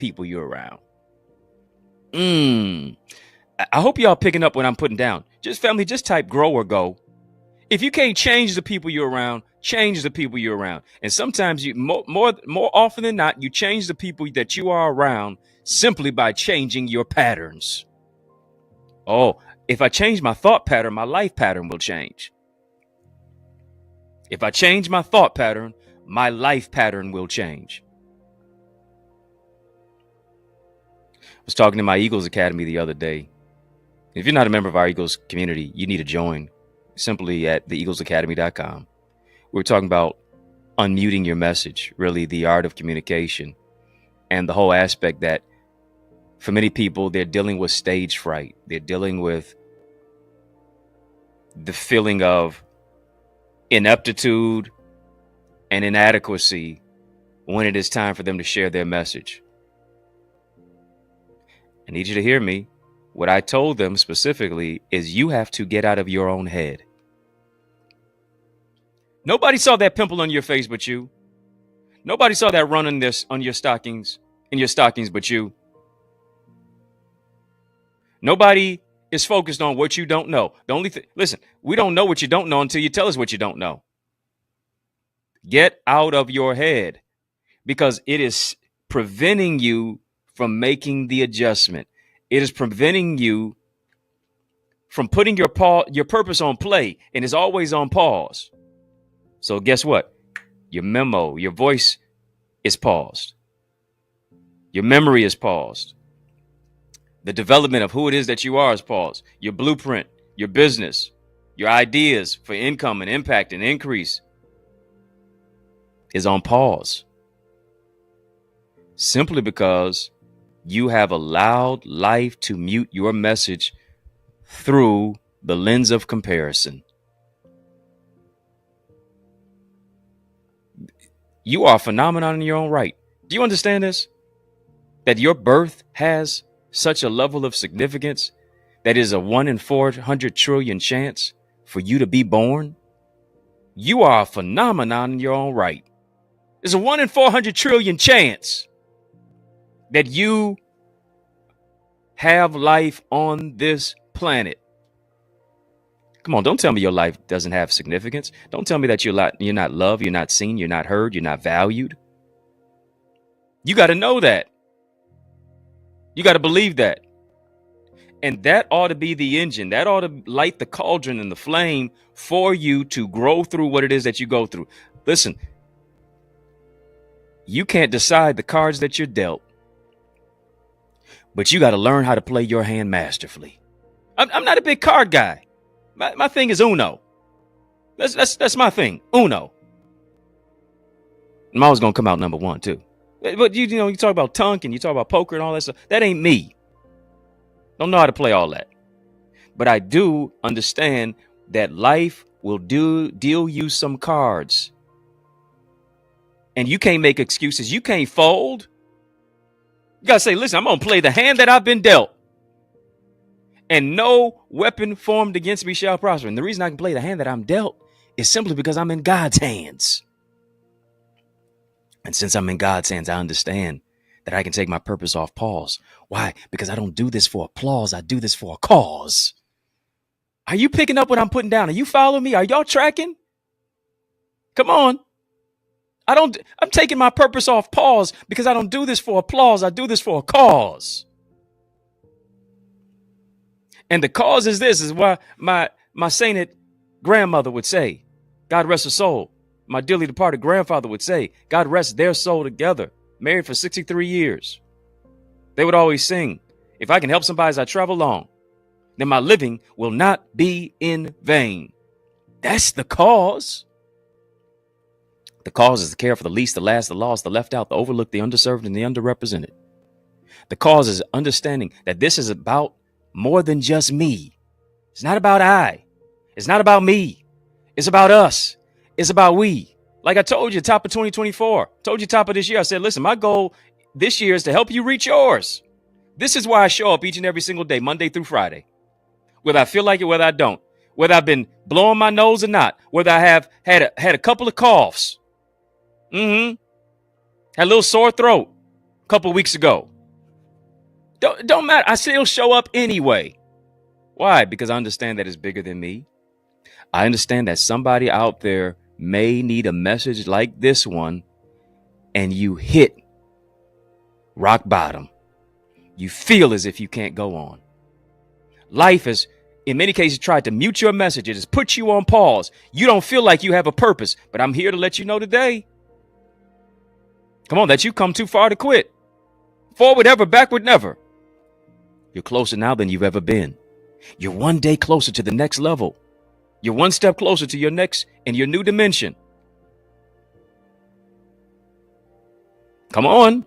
people you're around. I hope y'all picking up what I'm putting down. Just family, just type grow or go. If you can't change the people you're around, change the people you're around. And sometimes you more often than not, you change the people that you are around simply by changing your patterns. Oh, if I change my thought pattern, my life pattern will change. If I change my thought pattern, my life pattern will change. I was talking to my Eagles Academy the other day. If you're not a member of our Eagles community, you need to join simply at theeaglesacademy.com. We're talking about unmuting your message, really the art of communication, and the whole aspect that for many people, they're dealing with stage fright. They're dealing with the feeling of ineptitude and inadequacy when it is time for them to share their message. I need you to hear me. What I told them specifically is you have to get out of your own head. Nobody saw that pimple on your face but you. Nobody saw that run on your stockings but you. Nobody is focused on what you don't know. The only thing, listen, we don't know what you don't know until you tell us what you don't know. Get out of your head, because it is preventing you from making the adjustment. It is preventing you from putting your purpose on play, and is always on pause. So guess what? Your memo, your voice is paused. Your memory is paused. The development of who it is that you are is paused. Your blueprint, your business, your ideas for income and impact and increase is on pause. Simply because you have allowed life to mute your message through the lens of comparison. You are a phenomenon in your own right. Do you understand this? That your birth has such a level of significance that is a 1 in 400 trillion chance for you to be born? You are a phenomenon in your own right. There's a 1 in 400 trillion chance that you have life on this planet. Come on, don't tell me your life doesn't have significance. Don't tell me that you're not loved, you're not seen, you're not heard, you're not valued. You got to know that. You got to believe that. And that ought to be the engine. That ought to light the cauldron and the flame for you to grow through what it is that you go through. Listen, you can't decide the cards that you're dealt, but you got to learn how to play your hand masterfully. I'm not a big card guy. My thing is Uno. That's my thing. Uno. I'm always going to come out number one, too. But you know, you talk about Tunk and you talk about poker and all that stuff. That ain't me. Don't know how to play all that. But I do understand that life will deal you some cards. And you can't make excuses. You can't fold. You got to say, listen, I'm going to play the hand that I've been dealt. And no weapon formed against me shall prosper. And the reason I can play the hand that I'm dealt is simply because I'm in God's hands. And since I'm in God's hands, I understand that I can take my purpose off pause. Why? Because I don't do this for applause. I do this for a cause. Are you picking up what I'm putting down? Are you following me? Are y'all tracking? Come on. I'm taking my purpose off pause because I don't do this for applause. I do this for a cause. And the cause is this, is why my sainted grandmother would say, God rest her soul. My dearly departed grandfather would say, God rest their soul together, married for 63 years. They would always sing, if I can help somebody as I travel along, then my living will not be in vain. That's the cause. The cause is to care for the least, the last, the lost, the left out, the overlooked, the underserved, and the underrepresented. The cause is understanding that this is about more than just me. It's not about I. It's not about me. It's about us. It's about we. Like I told you, top of 2024, told you top of this year, I said, listen, my goal this year is to help you reach yours. This is why I show up each and every single day, Monday through Friday, whether I feel like it, whether I don't, whether I've been blowing my nose or not, whether I have had a couple of coughs. Had a little sore throat a couple of weeks ago. Don't matter. I still show up anyway. Why? Because I understand that it's bigger than me. I understand that somebody out there may need a message like this one, and you hit rock bottom. You feel as if you can't go on. Life has, in many cases, tried to mute your message. It has put you on pause. You don't feel like you have a purpose, but I'm here to let you know today, come on, that you've come too far to quit. Forward ever, backward never. You're closer now than you've ever been. You're one day closer to the next level. You're one step closer to your next and your new dimension. Come on.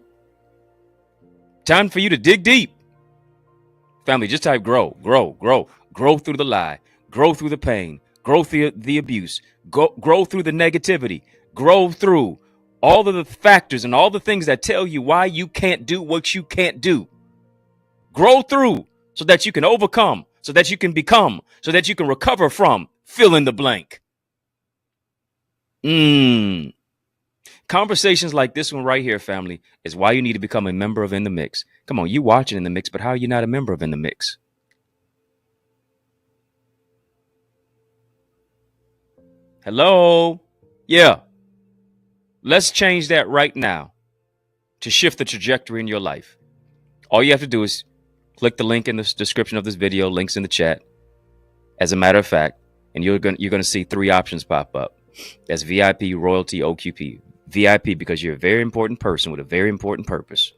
Time for you to dig deep. Family, just type grow, grow, grow. Grow through the lie. Grow through the pain. Grow through the abuse. Grow through the negativity. Grow through all of the factors and all the things that tell you why you can't do what you can't do. Grow through so that you can overcome, so that you can become, so that you can recover from, fill in the blank. Conversations like this one right here, family, is why you need to become a member of In the Mix. Come on, you watching In the Mix, but how are you not a member of In the Mix? Hello? Yeah. Let's change that right now to shift the trajectory in your life. All you have to do is click the link in the description of this video, links in the chat. As a matter of fact, and you're going to see 3 options pop up. That's VIP, royalty, OQP. VIP because you're a very important person with a very important purpose.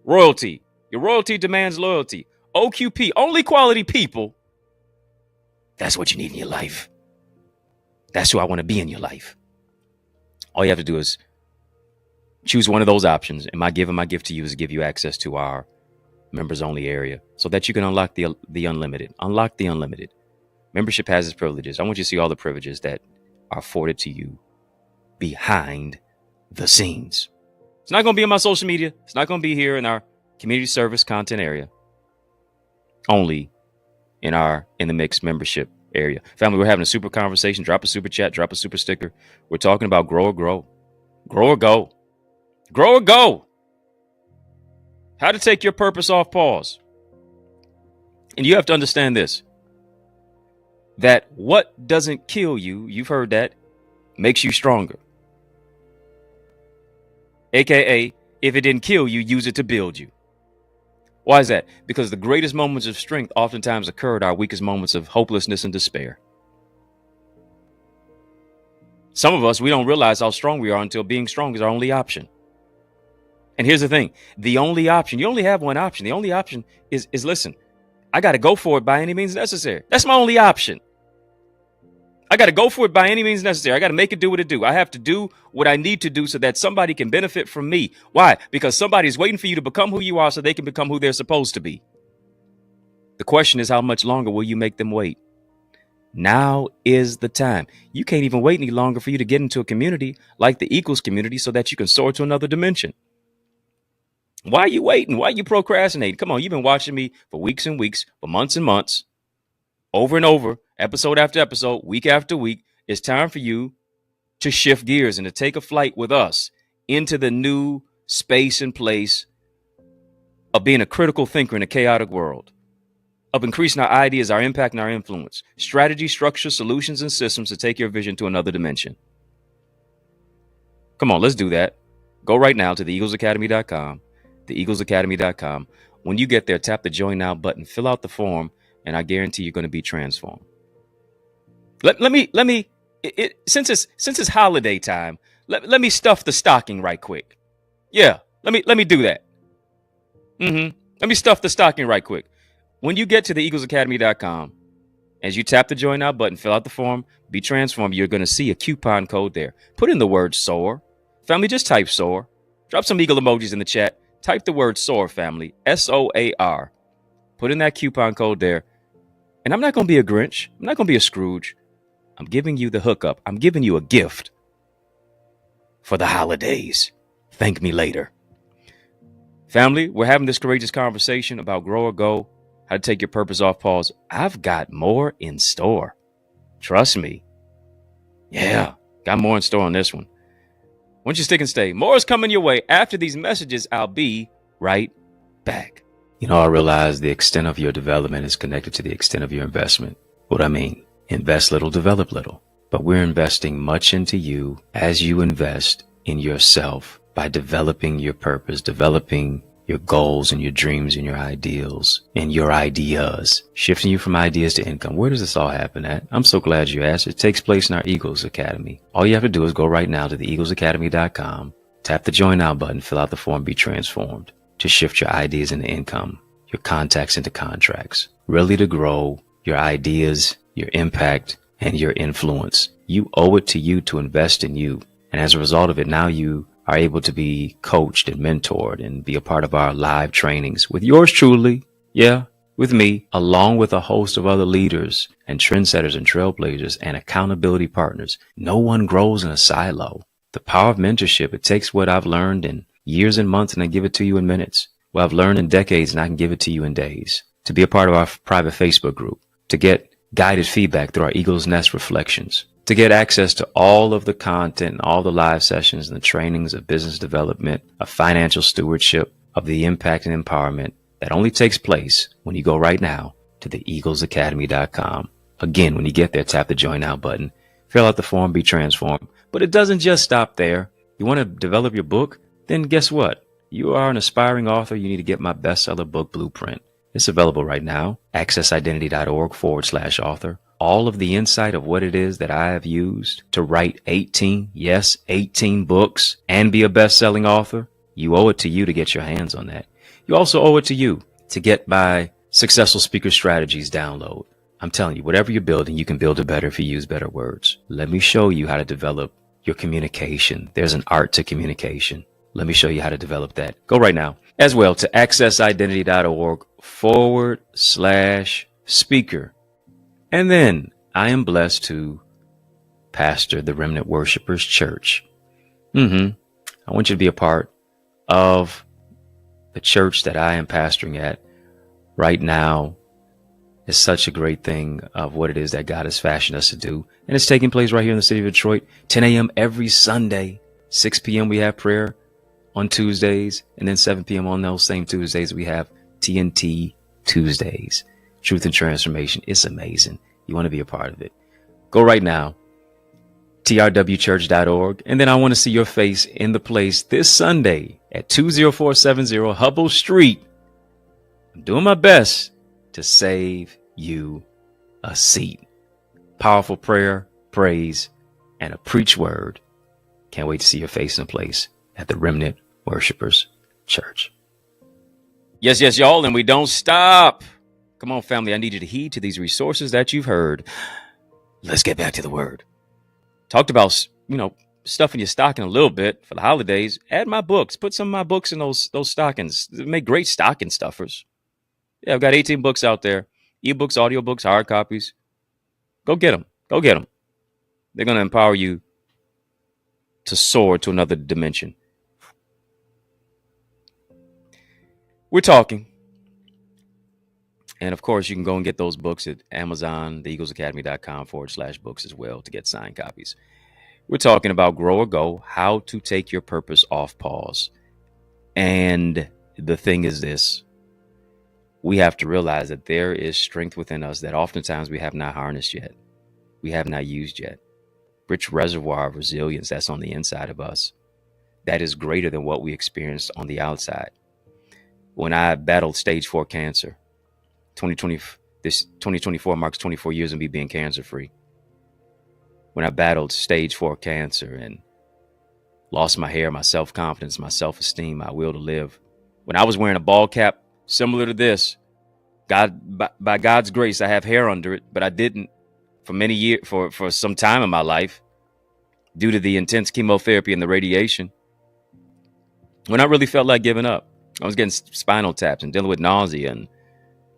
Royalty. Your royalty demands loyalty. OQP, only quality people. That's what you need in your life. That's who I want to be in your life. All you have to do is choose one of those options. And my gift to you is to give you access to our members only area so that you can unlock the unlimited. Unlock the unlimited. Membership has its privileges. I want you to see all the privileges that are afforded to you behind the scenes. It's not going to be in my social media. It's not going to be here in our community service content area. Only in the Mix membership area. Family, we're having a super conversation. Drop a super chat. Drop a super sticker. We're talking about grow or grow. Grow or go. Grow or go. How to take your purpose off pause. And you have to understand this. That what doesn't kill you, you've heard that, makes you stronger. AKA, if it didn't kill you, use it to build you. Why is that? Because the greatest moments of strength oftentimes occur at our weakest moments of hopelessness and despair. Some of us, we don't realize how strong we are until being strong is our only option. And here's the thing. The only option, you only have one option. The only option is listen, I got to go for it by any means necessary. That's my only option. I got to go for it by any means necessary. I got to make it do what it do. I have to do what I need to do so that somebody can benefit from me. Why? Because somebody's waiting for you to become who you are so they can become who they're supposed to be. The question is, how much longer will you make them wait? Now is the time. You can't even wait any longer for you to get into a community like the Equals community so that you can soar to another dimension. Why are you waiting? Why are you procrastinating? Come on, you've been watching me for weeks and weeks, for months and months, over and over, episode after episode, week after week. It's time for you to shift gears and to take a flight with us into the new space and place of being a critical thinker in a chaotic world, of increasing our ideas, our impact, and our influence, strategy, structure, solutions, and systems to take your vision to another dimension. Come on, let's do that. Go right now to theeaglesacademy.com, theeaglesacademy.com. When you get there, tap the Join Now button, fill out the form, and I guarantee you're going to be transformed. Let me since it's holiday time, let me stuff the stocking right quick. Yeah, let me do that. Let me stuff the stocking right quick. When you get to theeaglesacademy.com, as you tap the Join Now button, fill out the form, be transformed, you're going to see a coupon code there. Put in the word SOAR. Family, just type SOAR. Drop some eagle emojis in the chat. Type the word SOAR, family, SOAR. Put in that coupon code there. And I'm not going to be a Grinch. I'm not going to be a Scrooge. I'm giving you the hookup. I'm giving you a gift for the holidays. Thank me later. Family, we're having this courageous conversation about grow or go, how to take your purpose off pause. I've got more in store. Trust me. Yeah, got more in store on this one. Why don't you stick and stay? More is coming your way. After these messages, I'll be right back. I realize the extent of your development is connected to the extent of your investment. What I mean, invest little, develop little. But we're investing much into you as you invest in yourself by developing your purpose, developing your goals and your dreams and your ideals and your ideas, shifting you from ideas to income. Where does this all happen at? I'm so glad you asked. It takes place in our Eagles Academy. All you have to do is go right now to theeaglesacademy.com, tap the join now button, fill out the form, be transformed to shift your ideas into income, your contacts into contracts, really to grow your ideas, your impact, and your influence. You owe it to you to invest in you. And as a result of it, now you are able to be coached and mentored and be a part of our live trainings with yours truly. Yeah, with me, along with a host of other leaders and trendsetters and trailblazers and accountability partners. No one grows in a silo. The power of mentorship, it takes what I've learned in years and months and I give it to you in minutes. What I've learned in decades and I can give it to you in days. To be a part of our private Facebook group, to get guided feedback through our Eagle's Nest reflections, to get access to all of the content and all the live sessions and the trainings of business development, of financial stewardship, of the impact and empowerment that only takes place when you go right now to theeaglesacademy.com. Again, when you get there, tap the join now button, fill out the form, be transformed. But it doesn't just stop there. You want to develop your book? Then guess what? You are an aspiring author. You need to get my bestseller book blueprint. It's available right now. accessidentity.org/author. All of the insight of what it is that I have used to write 18 books and be a best-selling author. You owe it to you to get your hands on that. You also owe it to you to get my Successful Speaker Strategies download. I'm telling you, whatever you're building, you can build it better if you use better words. Let me show you how to develop your communication. There's an art to communication. Let me show you how to develop that. Go right now as well to accessidentity.org/speaker. And then I am blessed to pastor the Remnant Worshipers Church. I want you to be a part of the church that I am pastoring at right now. Is such a great thing of what it is that God has fashioned us to do. And it's taking place right here in the city of Detroit, 10 a.m. every Sunday, 6 p.m. we have prayer on Tuesdays, and then 7 p.m. on those same Tuesdays, we have TNT Tuesdays, Truth and Transformation. It's amazing. You want to be a part of it. Go right now, trwchurch.org. And then I want to see your face in the place this Sunday at 20470 Hubble Street. I'm doing my best to save you a seat. Powerful prayer, praise, and a preach word. Can't wait to see your face in place at the Remnant Worshipers Church. Yes, y'all, and we don't stop. Come on, family. I need you to heed to these resources that you've heard. Let's get back to the word. Talked about, stuff in your stocking a little bit for the holidays. Add my books. Put some of my books in those stockings. They make great stocking stuffers. Yeah, I've got 18 books out there. Ebooks, audiobooks, hard copies. Go get them. Go get them. They're going to empower you to soar to another dimension. We're talking. And of course, you can go and get those books at Amazon, theeaglesacademy.com/books as well to get signed copies. We're talking about Grow or Go, how to take your purpose off pause. And the thing is this. We have to realize that there is strength within us that oftentimes we have not harnessed yet. We have not used yet. Rich reservoir of resilience that's on the inside of us that is greater than what we experienced on the outside. When I battled stage 4 cancer, 2024 marks 24 years of me being cancer free. When I battled stage 4 cancer and lost my hair, my self-confidence, my self-esteem, my will to live. When I was wearing a ball cap similar to this, by God's grace, I have hair under it, but I didn't for many years, for some time in my life, due to the intense chemotherapy and the radiation. When I really felt like giving up, I was getting spinal taps and dealing with nausea, and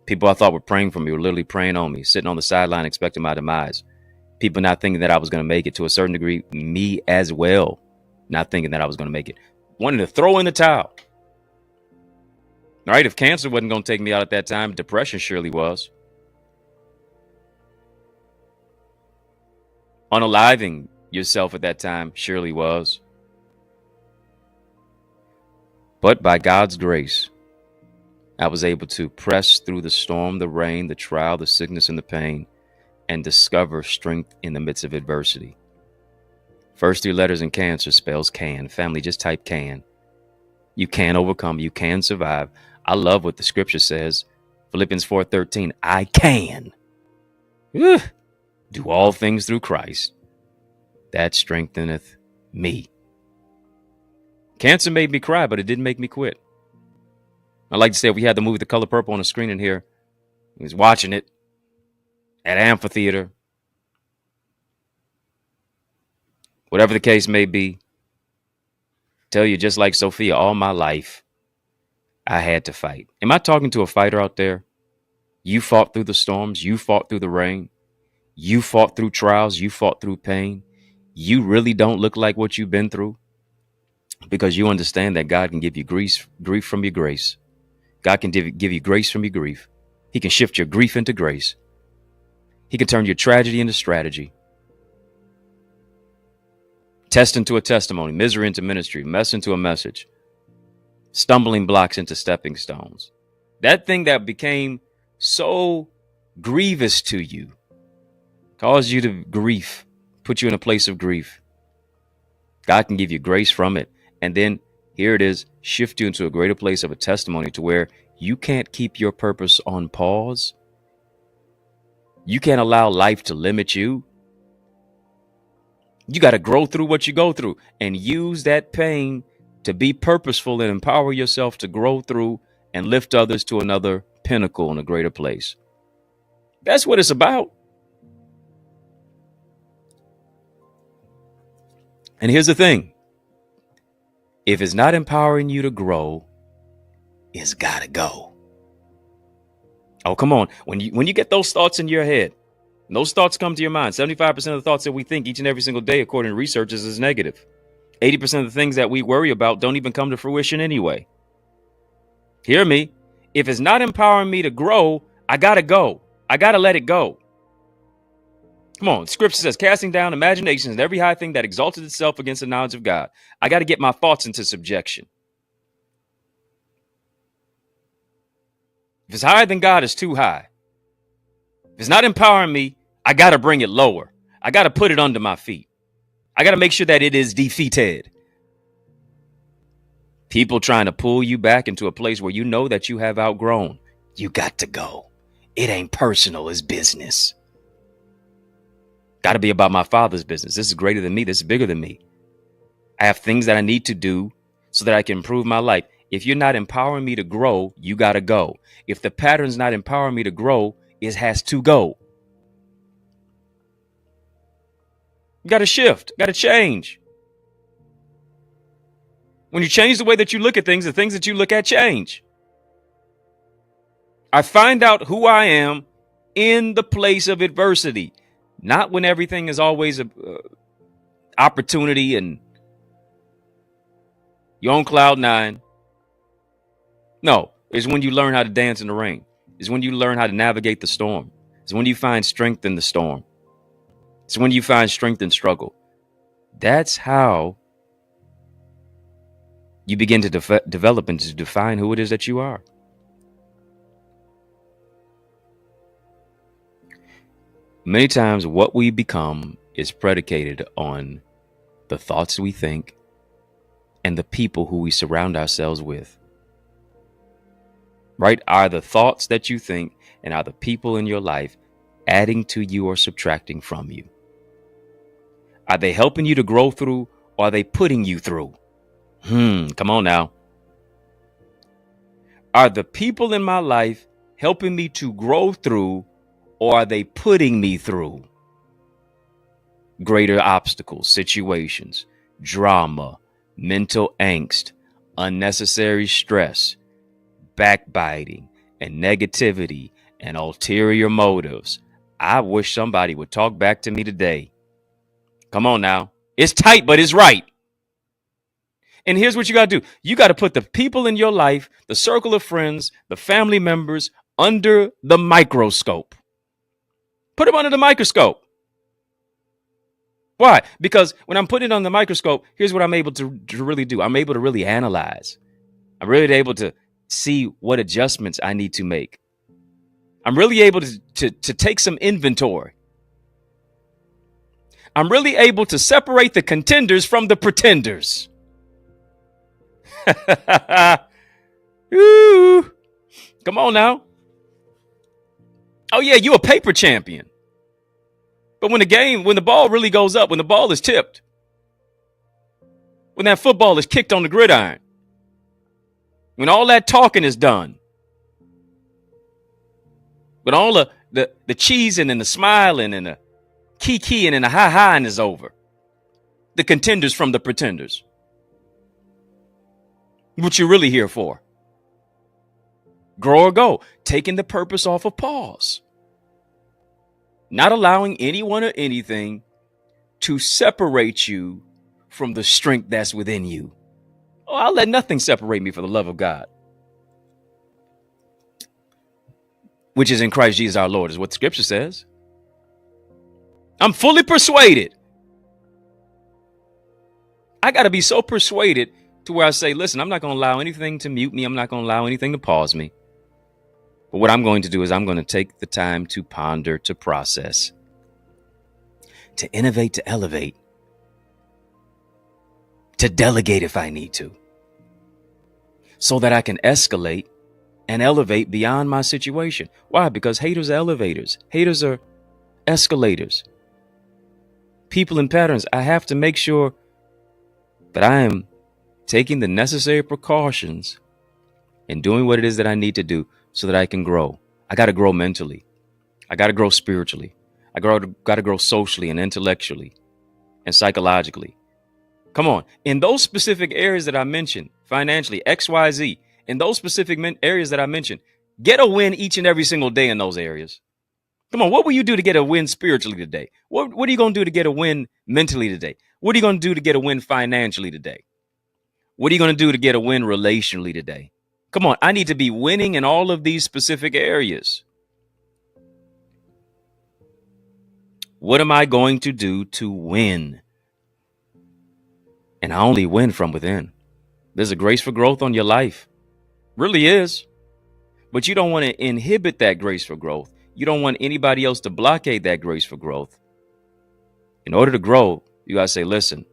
people I thought were praying for me were literally praying on me, sitting on the sideline expecting my demise. People not thinking that I was going to make it to a certain degree, me as well, not thinking that I was going to make it, wanting to throw in the towel. All right, if cancer wasn't going to take me out at that time, depression surely was. Unaliving yourself at that time surely was. But by God's grace, I was able to press through the storm, the rain, the trial, the sickness, and the pain, and discover strength in the midst of adversity. First three letters in cancer spells can. Family, just type can. You can overcome. You can survive. I love what the scripture says. Philippians 4:13. I can do all things through Christ that strengtheneth me. Cancer made me cry, but it didn't make me quit. I like to say, if we had the movie The Color Purple on the screen in here, he was watching it at an amphitheater, whatever the case may be, tell you, just like Sophia, all my life, I had to fight. Am I talking to a fighter out there? You fought through the storms. You fought through the rain. You fought through trials. You fought through pain. You really don't look like what you've been through, because you understand that God can give you grief from your grace. God can give you grace from your grief. He can shift your grief into grace. He can turn your tragedy into strategy. Test into a testimony, misery into ministry, mess into a message, stumbling blocks into stepping stones. That thing that became so grievous to you caused you to grief, put you in a place of grief. God can give you grace from it. And then here it is, shift you into a greater place of a testimony to where you can't keep your purpose on pause. You can't allow life to limit you. You got to grow through what you go through and use that pain to be purposeful and empower yourself to grow through and lift others to another pinnacle in a greater place. That's what it's about. And here's the thing. If it's not empowering you to grow, it's got to go. Oh, come on. When you get those thoughts in your head, and those thoughts come to your mind, 75% of the thoughts that we think each and every single day, according to researchers, is negative. 80% of the things that we worry about don't even come to fruition anyway. Hear me. If it's not empowering me to grow, I got to go. I got to let it go. Come on. Scripture says, casting down imaginations and every high thing that exalted itself against the knowledge of God. I got to get my thoughts into subjection. If it's higher than God, it's too high. If it's not empowering me, I got to bring it lower. I got to put it under my feet. I got to make sure that it is defeated. People trying to pull you back into a place where you know that you have outgrown. You got to go. It ain't personal, it's business. Got to be about my Father's business. This is greater than me. This is bigger than me. I have things that I need to do so that I can improve my life. If you're not empowering me to grow, you got to go. If the pattern's not empowering me to grow, it has to go. You got to shift, got to change. When you change the way that you look at things, the things that you look at change. I find out who I am in the place of adversity, not when everything is always a opportunity and you're on cloud nine. No, it's when you learn how to dance in the rain. It's when you learn how to navigate the storm. It's when you find strength in the storm. It's when you find strength in struggle. That's how you begin to develop and to define who it is that you are. Many times what we become is predicated on the thoughts we think and the people who we surround ourselves with. Right? Are the thoughts that you think and are the people in your life adding to you or subtracting from you? Are they helping you to grow through, or are they putting you through? Come on now. Are the people in my life helping me to grow through, or are they putting me through greater obstacles, situations, drama, mental angst, unnecessary stress, backbiting, and negativity, and ulterior motives? I wish somebody would talk back to me today. Come on now. It's tight, but it's right. And here's what you got to do. You got to put the people in your life, the circle of friends, the family members, under the microscope. Put them under the microscope. Why? Because when I'm putting it on the microscope, here's what I'm able to really do. I'm able to really analyze. I'm really able to see what adjustments I need to make. I'm really able to take some inventory. I'm really able to separate the contenders from the pretenders. Ooh, come on now. Oh yeah, you a paper champion. But when the ball really goes up, when the ball is tipped, when that football is kicked on the gridiron, when all that talking is done, when all the cheesing and the smiling and the kikiing and the hi-hiing is over, the contenders from the pretenders. What you really here for? Grow or go. Taking the purpose off of pause. Not allowing anyone or anything to separate you from the strength that's within you. Oh, I'll let nothing separate me from the love of God, which is in Christ Jesus our Lord, is what the scripture says. I'm fully persuaded. I got to be so persuaded to where I say, listen, I'm not going to allow anything to mute me. I'm not going to allow anything to pause me. But what I'm going to do is I'm going to take the time to ponder, to process, to innovate, to elevate, to delegate if I need to, so that I can escalate and elevate beyond my situation. Why? Because haters are elevators. Haters are escalators. People and patterns. I have to make sure that I am taking the necessary precautions and doing what it is that I need to do so that I can grow. I got to grow mentally. I got to grow spiritually. I got to grow socially and intellectually and psychologically. Come on. In those specific areas that I mentioned, financially, XYZ, in those specific areas that I mentioned, get a win each and every single day in those areas. Come on. What will you do to get a win spiritually today? What are you going to do to get a win mentally today? What are you going to do to get a win financially today? What are you going to do to get a win relationally today? Come on. I need to be winning in all of these specific areas. What am I going to do to win? And I only win from within. There's a grace for growth on your life. Really is. But you don't want to inhibit that grace for growth. You don't want anybody else to blockade that grace for growth. In order to grow, you got to say, listen,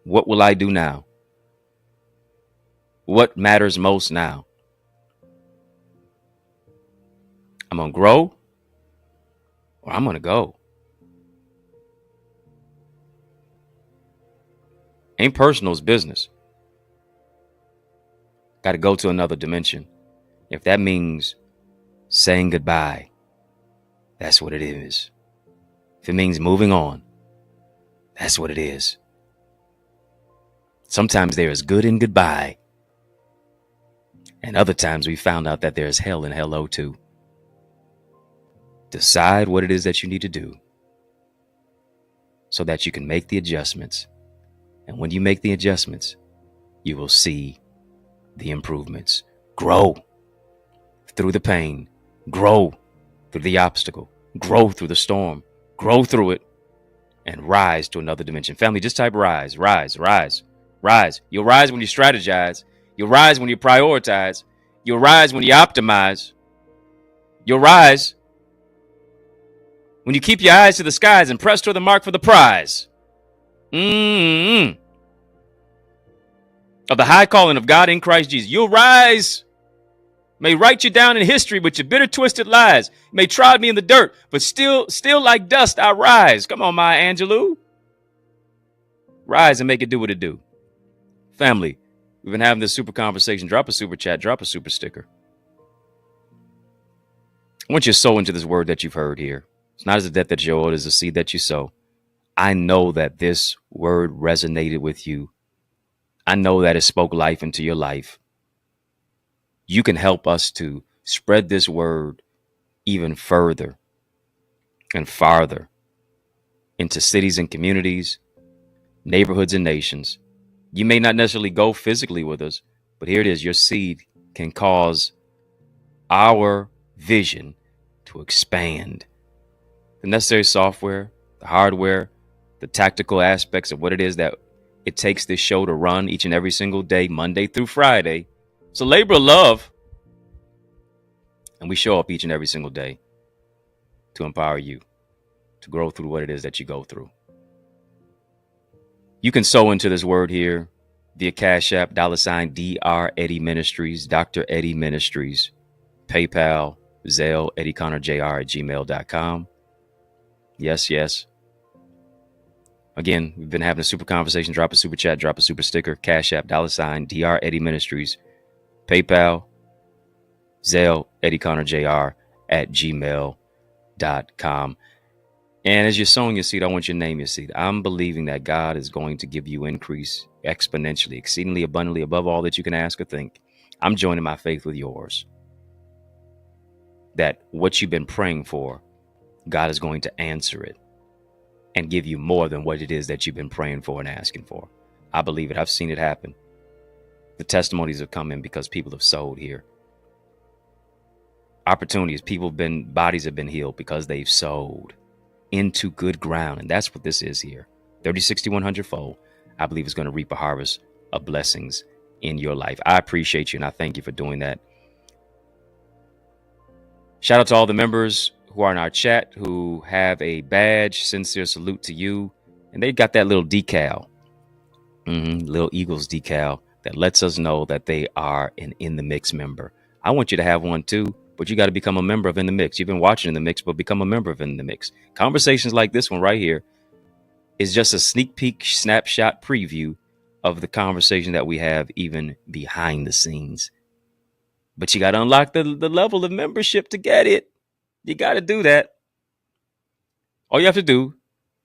what will I do now? What matters most now? I'm going to grow or I'm going to go. Ain't personal, it's business. Got to go to another dimension. If that means saying goodbye, that's what it is. If it means moving on, that's what it is. Sometimes there is good in goodbye. And other times we found out that there is hell in hello too. Decide what it is that you need to do so that you can make the adjustments. And when you make the adjustments, you will see the improvements. Grow through the pain, grow through the obstacle, grow through the storm, grow through it, and rise to another dimension. Family, just type rise, rise, rise, rise. You'll rise when you strategize. You'll rise when you prioritize. You'll rise when you optimize. You'll rise when you keep your eyes to the skies and press toward the mark for the prize. Of the high calling of God in Christ Jesus. You'll rise. May write you down in history with your bitter, twisted lies. May trod me in the dirt, but still like dust, I rise. Come on, Maya Angelou. Rise and make it do what it do. Family, we've been having this super conversation. Drop a super chat, drop a super sticker. I want you to sow into this word that you've heard here. It's not as a debt that you owe, it is a seed that you sow. I know that this word resonated with you. I know that it spoke life into your life. You can help us to spread this word even further and farther into cities and communities, neighborhoods and nations. You may not necessarily go physically with us, but here it is. Your seed can cause our vision to expand. The necessary software, the hardware, the tactical aspects of what it is that it takes this show to run each and every single day, Monday through Friday. It's a labor of love. And we show up each and every single day to empower you to grow through what it is that you go through. You can sow into this word here via Cash App, $DR Eddie Ministries, Dr. Eddie Ministries, PayPal, Zelle, EddieConnorJr at gmail.com. Yes, yes. Again, we've been having a super conversation. Drop a super chat, drop a super sticker. Cash App, $DR Eddie Ministries, PayPal, Zelle, EddieConnorJr at gmail.com. And as you're sowing your seed, I want you to name your seed. I'm believing that God is going to give you increase exponentially, exceedingly abundantly, above all that you can ask or think. I'm joining my faith with yours. That what you've been praying for, God is going to answer it and give you more than what it is that you've been praying for and asking for. I believe it. I've seen it happen. The testimonies have come in because people have sowed here. Opportunities, bodies have been healed because they've sowed into good ground. And that's what this is here. 30, 60, 100 fold. I believe is going to reap a harvest of blessings in your life. I appreciate you and I thank you for doing that. Shout out to all the members who are in our chat who have a badge. Sincere salute to you. And they got that little decal, little Eagles decal that lets us know that they are an In the Mix member. I want you to have one too, but you got to become a member of In the Mix. You've been watching In the Mix, but become a member of In the Mix. Conversations like this one right here is just a sneak peek, snapshot preview of the conversation that we have even behind the scenes. But you got to unlock the level of membership to get it. You got to do that. All you have to do,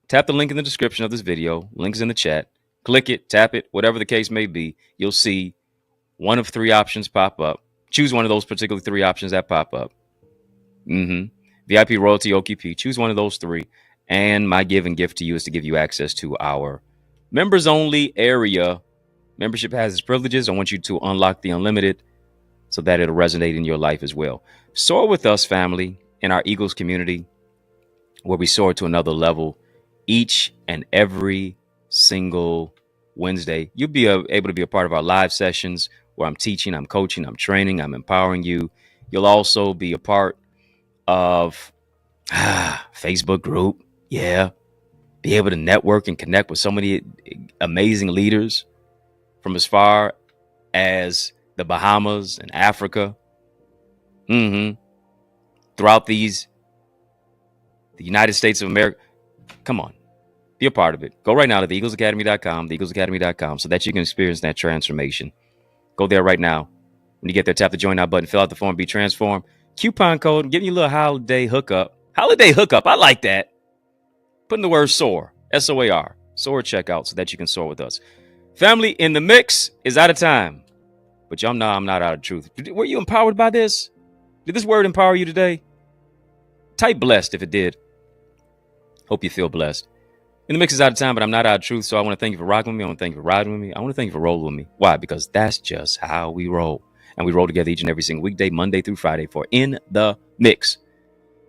tap the link in the description of this video. Links in the chat. Click it, tap it, whatever the case may be. You'll see one of three options pop up. Choose one of those particular three options that pop up. VIP, royalty, OQP. Choose one of those three. And my gift to you is to give you access to our members only area. Membership has its privileges. I want you to unlock the unlimited so that it'll resonate in your life as well. Soar with us, family, in our Eagles community, where we soar to another level each and every single Wednesday. You'll be able to be a part of our live sessions where I'm teaching, I'm coaching, I'm training, I'm empowering you. You'll also be a part of Facebook group. Yeah. Be able to network and connect with so many amazing leaders from as far as the Bahamas and Africa. Throughout the United States of America. Come on. Be a part of it. Go right now to theeaglesacademy.com, theeaglesacademy.com, so that you can experience that transformation. Go there right now. When you get there, tap the join now button, fill out the form, be transformed. Coupon code, give you a little holiday hookup. Holiday hookup. I like that. Put in the word SOAR, SOAR, SOAR at checkout so that you can soar with us. Family, In the Mix is out of time. But y'all know I'm not out of truth. Were you empowered by this? Did this word empower you today? Type blessed if it did. Hope you feel blessed. In the Mix is out of time, but I'm not out of truth. So I want to thank you for rocking with me. I want to thank you for riding with me. I want to thank you for rolling with me. Why? Because that's just how we roll. And we roll together each and every single weekday, Monday through Friday, for In the Mix.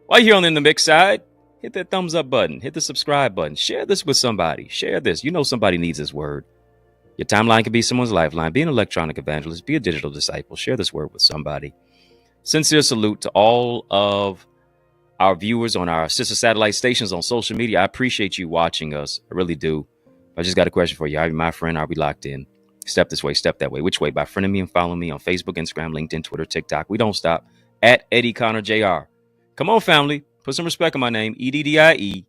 While you're on the In the Mix side, hit that thumbs up button. Hit the subscribe button. Share this with somebody. Share this. You know somebody needs this word. Your timeline can be someone's lifeline. Be an electronic evangelist. Be a digital disciple. Share this word with somebody. Sincere salute to all of our viewers on our sister satellite stations on social media. I appreciate you watching us. I really do. I just got a question for you. Are you my friend? Are we locked in? Step this way, step that way. Which way? By friending me and following me on Facebook, Instagram, LinkedIn, Twitter, TikTok. We don't stop. At EddieConnorJr. Come on, family. Put some respect on my name. EddieConnorJr.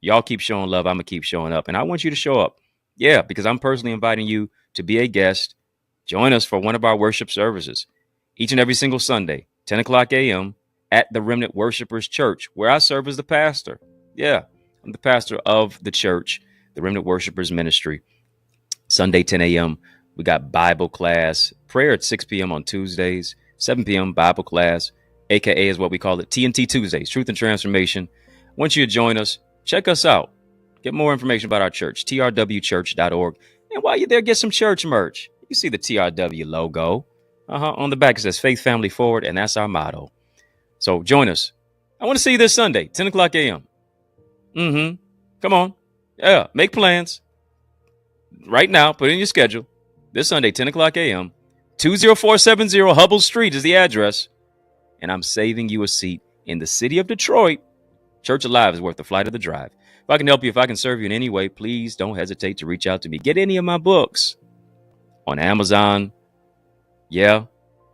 Y'all keep showing love. I'm going to keep showing up. And I want you to show up. Yeah, because I'm personally inviting you to be a guest. Join us for one of our worship services each and every single Sunday, 10 o'clock a.m. at the Remnant Worshipers Church, where I serve as the pastor. Yeah, I'm the pastor of the church, the Remnant Worshipers Ministry. Sunday, 10 a.m., we got Bible class, prayer at 6 p.m. on Tuesdays, 7 p.m. Bible class, a.k.a. is what we call it, TNT Tuesdays, Truth and Transformation. Once you join us, check us out. Get more information about our church, trwchurch.org. And while you're there, get some church merch. You see the TRW logo. On the back, it says Faith Family Forward, and that's our motto. So join us. I want to see you this Sunday, 10 o'clock a.m. Come on. Yeah, make plans right now. Put it in your schedule. This Sunday, 10 o'clock a.m. 20470 Hubble Street is the address. And I'm saving you a seat in the city of Detroit. Church Alive is worth the flight of the drive. If I can help you, if I can serve you in any way, please don't hesitate to reach out to me. Get any of my books on Amazon. Yeah,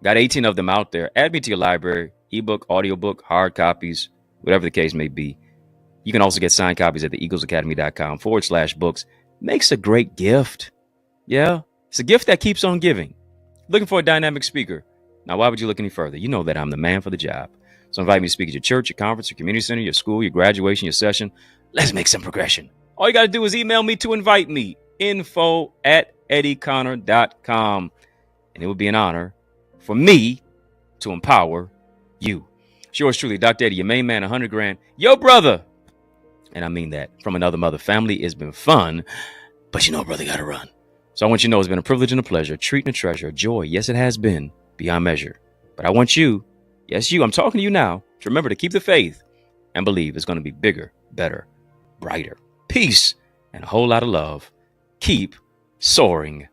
got 18 of them out there. Add me to your library, ebook, audiobook, hard copies, whatever the case may be. You can also get signed copies at theeaglesacademy.com/books. Makes a great gift. Yeah, it's a gift that keeps on giving. Looking for a dynamic speaker. Now, why would you look any further? You know that I'm the man for the job. So invite me to speak at your church, your conference, your community center, your school, your graduation, your session. Let's make some progression. All you got to do is email me to invite me. info@EddieConnor.com. And it would be an honor for me to empower you. It's yours truly, Dr. Eddie, your main man, 100 grand. Yo, brother. And I mean that from another mother. Family has been fun, but you know, brother, got to run. So I want you to know it's been a privilege and a pleasure, a treat and a treasure, a joy. Yes, it has been beyond measure. But I want you, yes, you, I'm talking to you now, to remember to keep the faith and believe it's going to be bigger, better, brighter, peace, and a whole lot of love. Keep soaring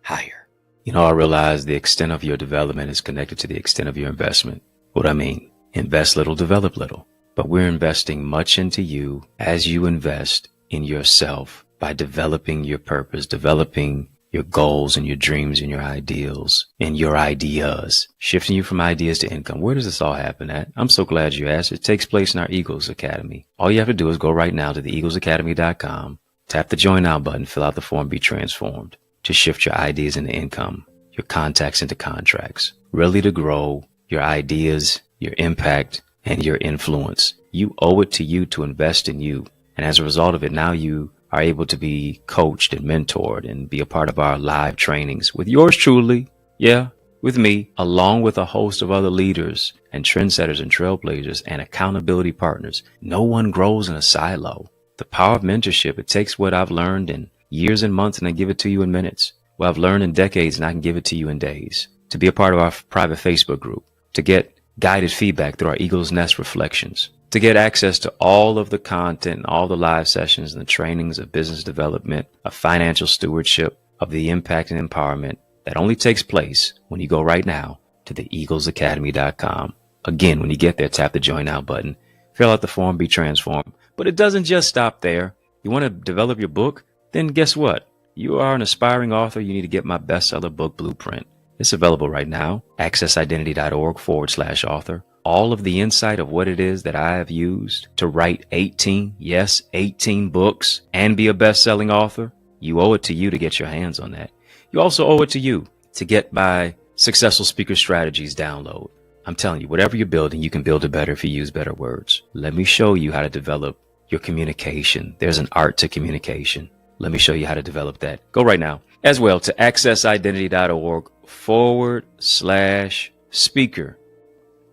higher. You know, I realize the extent of your development is connected to the extent of your investment. What I mean, invest little, develop little. But we're investing much into you as you invest in yourself by developing your purpose, developing your goals and your dreams and your ideals and your ideas, shifting you from ideas to income. Where does this all happen at? I'm so glad you asked. It takes place in our Eagles Academy. All you have to do is go right now to theeaglesacademy.com, tap the join now button, fill out the form, be transformed to shift your ideas into income, your contacts into contracts, really to grow your ideas, your impact, and your influence. You owe it to you to invest in you. And as a result of it, now you are able to be coached and mentored and be a part of our live trainings with yours truly. Yeah, with me, along with a host of other leaders and trendsetters and trailblazers and accountability partners. No one grows in a silo. The power of mentorship, it takes what I've learned in years and months and I give it to you in minutes. What I've learned in decades and I can give it to you in days. To be a part of our private Facebook group, to get guided feedback through our Eagle's Nest reflections, to get access to all of the content, all the live sessions and the trainings of business development, of financial stewardship, of the impact and empowerment that only takes place when you go right now to theeaglesacademy.com. Again, when you get there, tap the join now button, fill out the form, be transformed. But it doesn't just stop there. You want to develop your book? Then guess what? You are an aspiring author. You need to get my bestseller book blueprint. It's available right now. accessidentity.org/author. All of the insight of what it is that I have used to write 18 books and be a best-selling author. You owe it to you to get your hands on that. You also owe it to you to get my Successful Speaker Strategies download. I'm telling you, whatever you're building, you can build it better if you use better words. Let me show you how to develop your communication. There's an art to communication. Let me show you how to develop that. Go right now as well to accessidentity.org/speaker.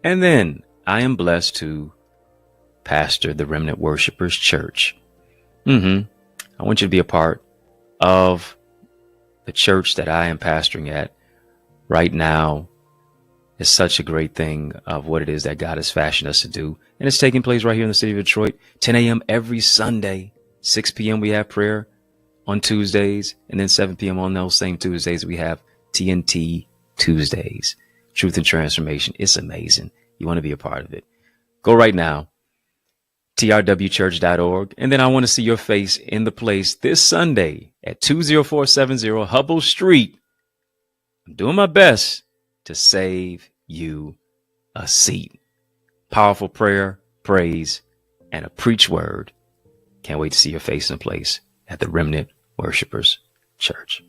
And then I am blessed to pastor the Remnant Worshipers Church. I want you to be a part of the church that I am pastoring at right now. Is such a great thing of what it is that God has fashioned us to do. And it's taking place right here in the city of Detroit, 10 a.m. every Sunday, 6 p.m. we have prayer on Tuesdays, and then 7 p.m. on those same Tuesdays, we have TNT Tuesdays, Truth and Transformation. It's amazing. You want to be a part of it. Go right now, trwchurch.org. And then I want to see your face in the place this Sunday at 20470 Hubble Street. I'm doing my best to save you a seat. Powerful prayer, praise, and a preach word. Can't wait to see your face in the place at the Remnant Worshipers Church.